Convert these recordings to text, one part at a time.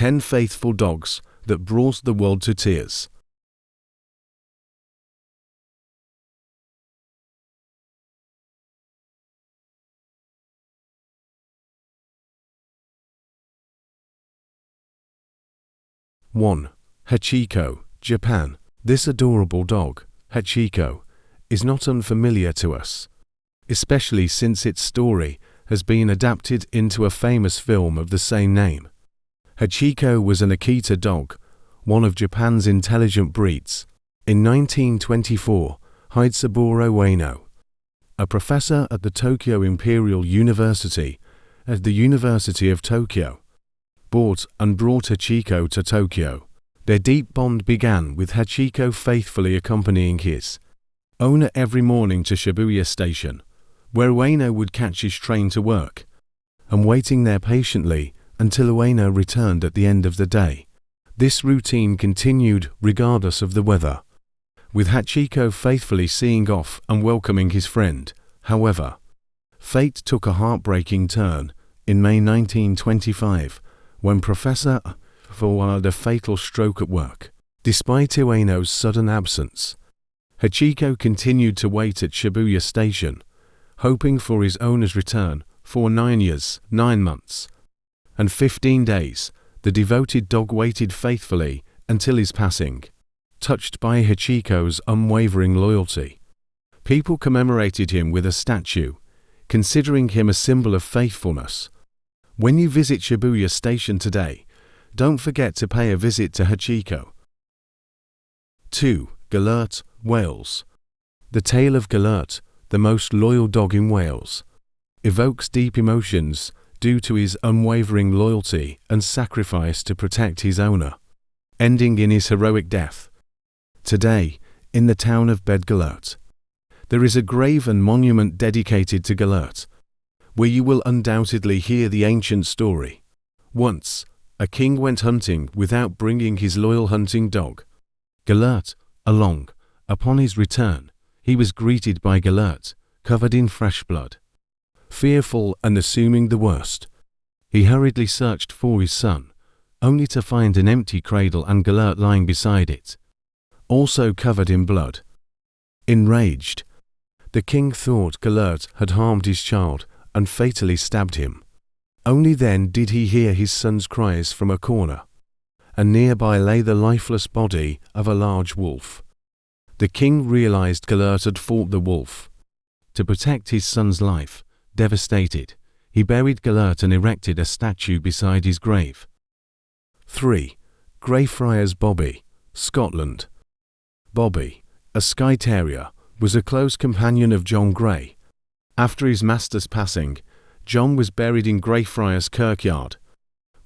10 faithful dogs that brought the world to tears. One. Hachiko, Japan. This adorable dog, Hachiko, is not unfamiliar to us, especially since its story has been adapted into a famous film of the same name. Hachiko was an Akita dog, one of Japan's intelligent breeds. In 1924, Hidesaburo Ueno, a professor at the Tokyo Imperial University at the University of Tokyo, bought and brought Hachiko to Tokyo. Their deep bond began with Hachiko faithfully accompanying his owner every morning to Shibuya Station, where Ueno would catch his train to work, and waiting there patiently until Ueno returned at the end of the day. This routine continued regardless of the weather, with Hachiko faithfully seeing off and welcoming his friend. However, fate took a heartbreaking turn in May 1925 when Professor had a fatal stroke at work. Despite Ueno's sudden absence, Hachiko continued to wait at Shibuya Station, hoping for his owner's return. For 9 years, 9 months, and 15 days, the devoted dog waited faithfully until his passing. Touched by Hachiko's unwavering loyalty, people commemorated him with a statue, considering him a symbol of faithfulness. When you visit Shibuya Station today, don't forget to pay a visit to Hachiko. 2. Gelert, Wales. The tale of Gelert, the most loyal dog in Wales, evokes deep emotions due to his unwavering loyalty and sacrifice to protect his owner, ending in his heroic death. Today, in the town of Bedgelert, there is a grave and monument dedicated to Gelert, where you will undoubtedly hear the ancient story. Once, a king went hunting without bringing his loyal hunting dog, Gelert, along. Upon his return, he was greeted by Gelert, covered in fresh blood. Fearful and assuming the worst, he hurriedly searched for his son, only to find an empty cradle and Gelert lying beside it, also covered in blood. Enraged, the king thought Gelert had harmed his child and fatally stabbed him. Only then did he hear his son's cries from a corner, and nearby lay the lifeless body of a large wolf. The king realized Gelert had fought the wolf. To protect his son's life, devastated, he buried Gelert and erected a statue beside his grave. 3. Greyfriars Bobby, Scotland. Bobby, a Skye Terrier, was a close companion of John Gray. After his master's passing, John was buried in Greyfriars Kirkyard.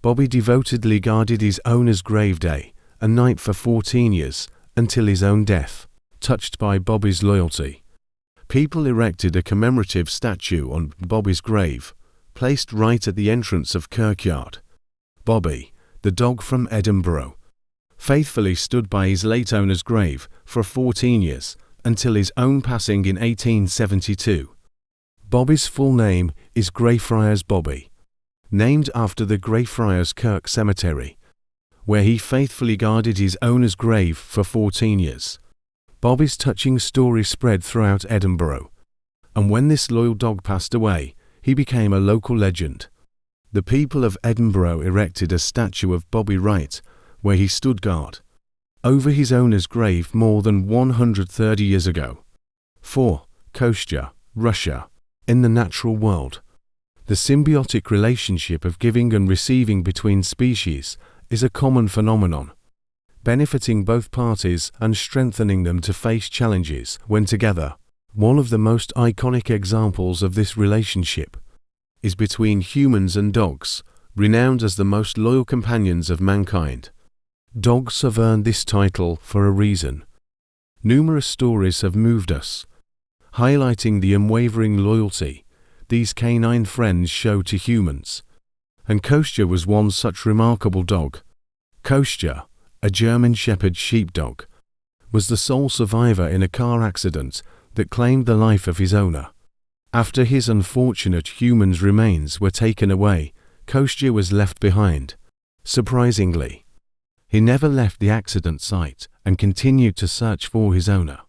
Bobby devotedly guarded his owner's grave day and night for 14 years, until his own death. Touched by Bobby's loyalty, people erected a commemorative statue on Bobby's grave, placed right at the entrance of Kirkyard. Bobby, the dog from Edinburgh, faithfully stood by his late owner's grave for 14 years, until his own passing in 1872. Bobby's full name is Greyfriars Bobby, named after the Greyfriars Kirk Cemetery, where he faithfully guarded his owner's grave for 14 years. Bobby's touching story spread throughout Edinburgh, and when this loyal dog passed away, he became a local legend. The people of Edinburgh erected a statue of Bobby right where he stood guard over his owner's grave more than 130 years ago. 4. Kostya, Russia. In the natural world, the symbiotic relationship of giving and receiving between species is a common phenomenon, benefiting both parties and strengthening them to face challenges when together. One of the most iconic examples of this relationship is between humans and dogs, renowned as the most loyal companions of mankind. Dogs have earned this title for a reason. Numerous stories have moved us, highlighting the unwavering loyalty these canine friends show to humans. And Kostya was one such remarkable dog. Kostya, a German Shepherd sheepdog, was the sole survivor in a car accident that claimed the life of his owner. After his unfortunate human's remains were taken away, Kostya was left behind, Surprisingly, he never left the accident site and continued to search for his owner.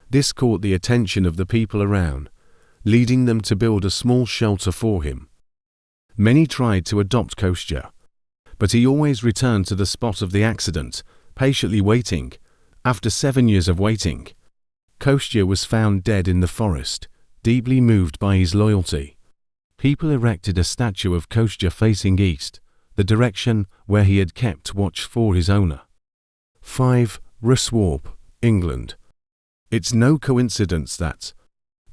This caught the attention of the people around, leading them to build a small shelter for him. Many tried to adopt Kostya, but he always returned to the spot of the accident, patiently waiting. After 7 years of waiting, Kostya was found dead in the forest, deeply moved by his loyalty. People erected a statue of Kostya facing east, the direction where he had kept watch for his owner. 5. Ruswarp, England. It's no coincidence that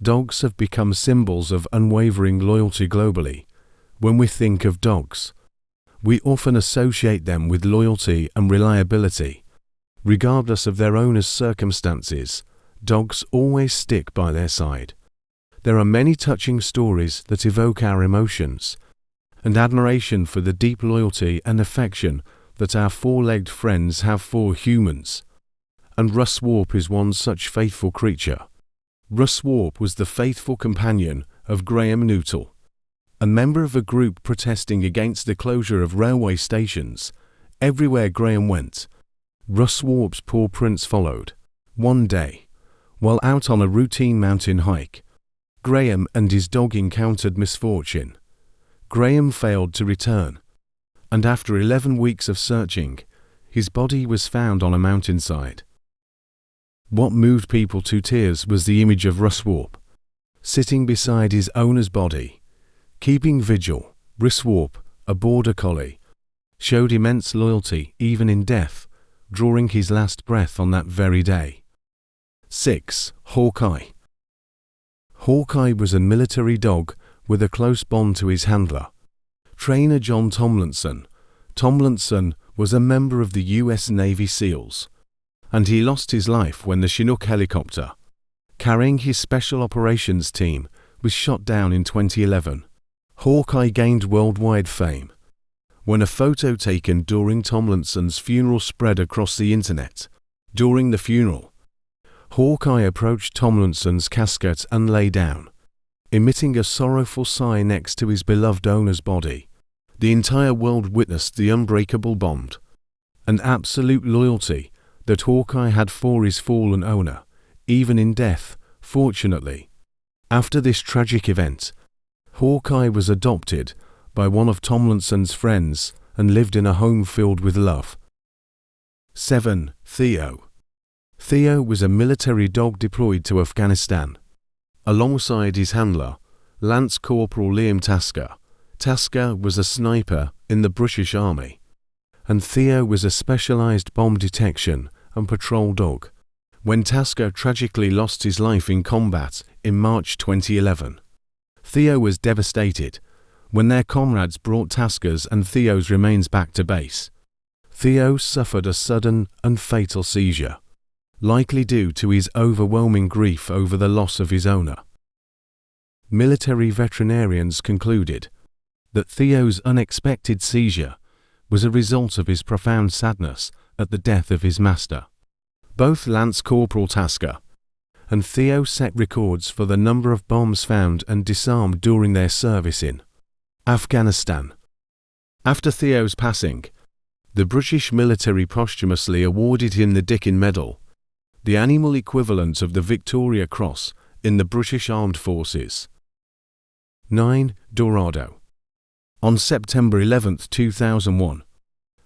dogs have become symbols of unwavering loyalty globally. When we think of dogs, we often associate them with loyalty and reliability. Regardless of their owner's circumstances, dogs always stick by their side. There are many touching stories that evoke our emotions and admiration for the deep loyalty and affection that our four-legged friends have for humans. And Ruswarp is one such faithful creature. Ruswarp was the faithful companion of Graham Nuttall, a member of a group protesting against the closure of railway stations. Everywhere Graham went, Ruswarp's paw prints followed. One day, while out on a routine mountain hike, Graham and his dog encountered misfortune. Graham failed to return, and after 11 weeks of searching, his body was found on a mountainside. What moved people to tears was the image of Ruswarp, sitting beside his owner's body, keeping vigil. Ruswarp, a border collie, showed immense loyalty even in death, drawing his last breath on that very day. 6. Hawkeye. Hawkeye was a military dog with a close bond to his handler, trainer John Tomlinson. Tomlinson was a member of the U.S. Navy SEALs, and he lost his life when the Chinook helicopter, carrying his special operations team, was shot down in 2011. Hawkeye gained worldwide fame when a photo taken during Tomlinson's funeral spread across the internet. During the funeral, Hawkeye approached Tomlinson's casket and lay down, emitting a sorrowful sigh next to his beloved owner's body. The entire world witnessed the unbreakable bond and absolute loyalty that Hawkeye had for his fallen owner, even in death. Fortunately, after this tragic event, Hawkeye was adopted by one of Tomlinson's friends and lived in a home filled with love. 7. Theo. Theo was a military dog deployed to Afghanistan, alongside his handler, Lance Corporal Liam Tasker. Tasker was a sniper in the British Army, and Theo was a specialized bomb detection and patrol dog. When Tasker tragically lost his life in combat in March 2011, Theo was devastated when their comrades brought Tasker's and Theo's remains back to base. Theo suffered a sudden and fatal seizure, likely due to his overwhelming grief over the loss of his owner. Military veterinarians concluded that Theo's unexpected seizure was a result of his profound sadness at the death of his master. Both Lance Corporal Tasker and Theo set records for the number of bombs found and disarmed during their service in Afghanistan. After Theo's passing, the British military posthumously awarded him the Dickin Medal, the animal equivalent of the Victoria Cross in the British Armed Forces. 9. Dorado. On September 11, 2001,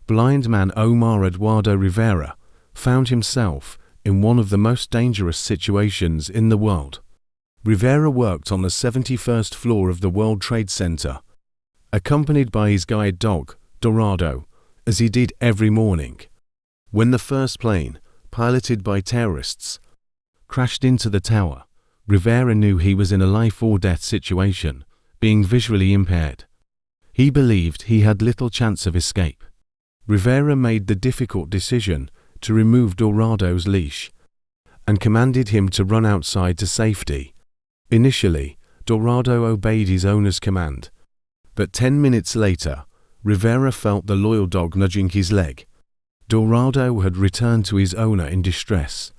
blind man Omar Eduardo Rivera found himself in one of the most dangerous situations in the world. Rivera worked on the 71st floor of the World Trade Center, accompanied by his guide dog, Dorado, as he did every morning. When the first plane, piloted by terrorists, crashed into the tower, Rivera knew he was in a life-or-death situation, being visually impaired. He believed he had little chance of escape. Rivera made the difficult decision to remove Dorado's leash and commanded him to run outside to safety. Initially, Dorado obeyed his owner's command, but 10 minutes later, Rivera felt the loyal dog nudging his leg. Dorado had returned to his owner in distress.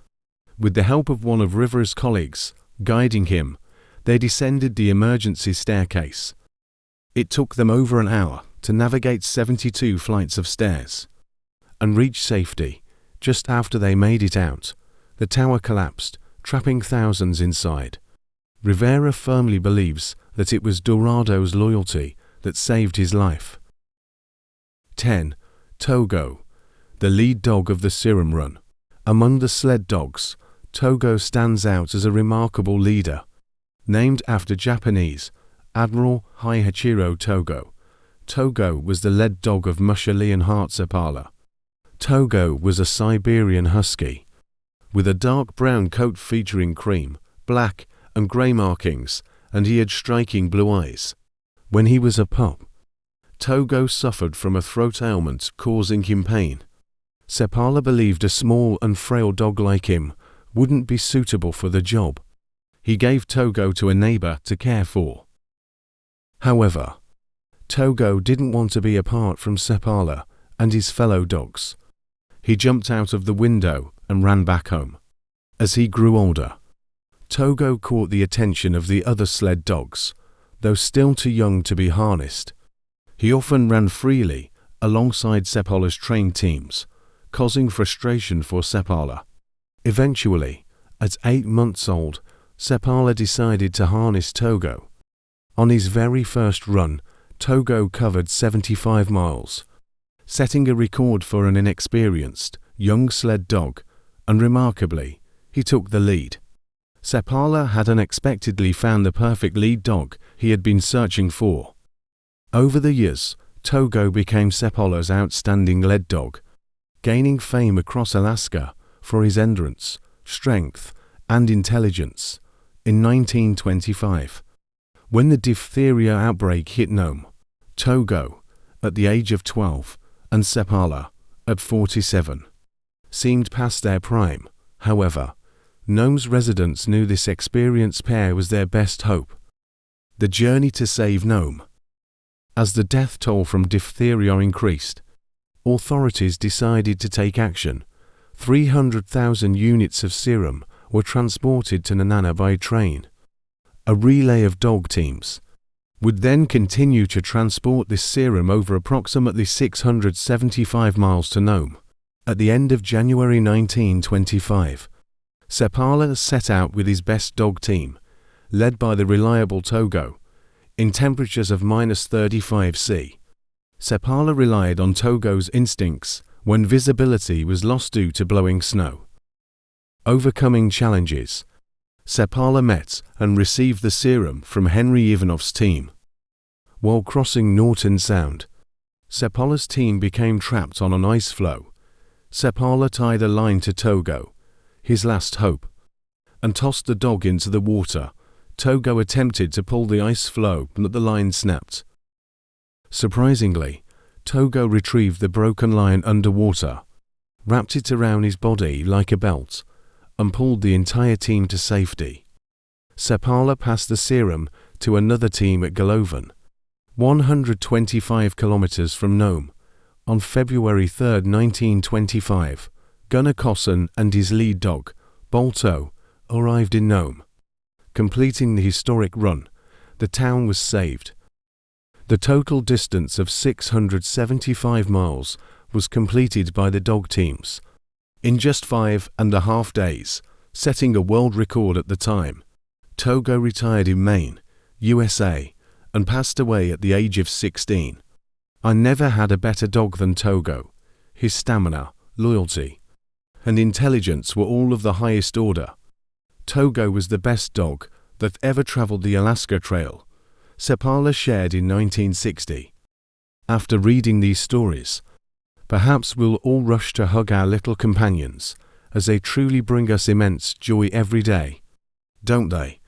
With the help of one of Rivera's colleagues guiding him, they descended the emergency staircase. It took them over an hour to navigate 72 flights of stairs and reach safety. Just after they made it out, the tower collapsed, trapping thousands inside. Rivera firmly believes that it was Dorado's loyalty that saved his life. 10. Togo, the lead dog of the Serum Run. Among the sled dogs, Togo stands out as a remarkable leader. Named after Japanese Admiral Haihachiro Togo, Togo was the lead dog of Musha Leonhardt Sepala. Togo was a Siberian husky, with a dark brown coat featuring cream, black, and grey markings, and he had striking blue eyes. When he was a pup, Togo suffered from a throat ailment causing him pain. Sepala believed a small and frail dog like him wouldn't be suitable for the job. He gave Togo to a neighbor to care for. However, Togo didn't want to be apart from Sepala and his fellow dogs. He jumped out of the window and ran back home. As he grew older, Togo caught the attention of the other sled dogs, though still too young to be harnessed. He often ran freely alongside Sepala's trained teams, causing frustration for Sepala. Eventually, at 8 months old, Sepala decided to harness Togo. On his very first run, Togo covered 75 miles, setting a record for an inexperienced, young sled dog, and remarkably, he took the lead. Sepala had unexpectedly found the perfect lead dog he had been searching for. Over the years, Togo became Sepala's outstanding lead dog, gaining fame across Alaska for his endurance, strength, and intelligence. In 1925, when the diphtheria outbreak hit Nome, Togo, at the age of 12, and Sepala, at 47, seemed past their prime. However, Nome's residents knew this experienced pair was their best hope. The journey to save Nome. As the death toll from diphtheria increased, authorities decided to take action. 300,000 units of serum were transported to Nenana by train. A relay of dog teams would then continue to transport this serum over approximately 675 miles to Nome. At the end of January 1925, Sepala set out with his best dog team, led by the reliable Togo, in temperatures of -35°C. Sepala relied on Togo's instincts when visibility was lost due to blowing snow. Overcoming challenges, Sepala met and received the serum from Henry Ivanov's team. While crossing Norton Sound, Sepala's team became trapped on an ice floe. Sepala tied a line to Togo, his last hope, and tossed the dog into the water. Togo attempted to pull the ice floe, but the line snapped. Surprisingly, Togo retrieved the broken line underwater, wrapped it around his body like a belt, and pulled the entire team to safety. Sepala passed the serum to another team at Golovin, 125 kilometers from Nome. On February 3, 1925, Gunnar Kosson and his lead dog, Bolto, arrived in Nome. Completing the historic run, the town was saved. The total distance of 675 miles was completed by the dog teams in just 5.5 days, setting a world record at the time. Togo retired in Maine, USA, and passed away at the age of 16. I never had a better dog than Togo. His stamina, loyalty, and intelligence were all of the highest order. Togo was the best dog that ever traveled the Alaska Trail, Sepala shared in 1960. After reading these stories, perhaps we'll all rush to hug our little companions, as they truly bring us immense joy every day, don't they?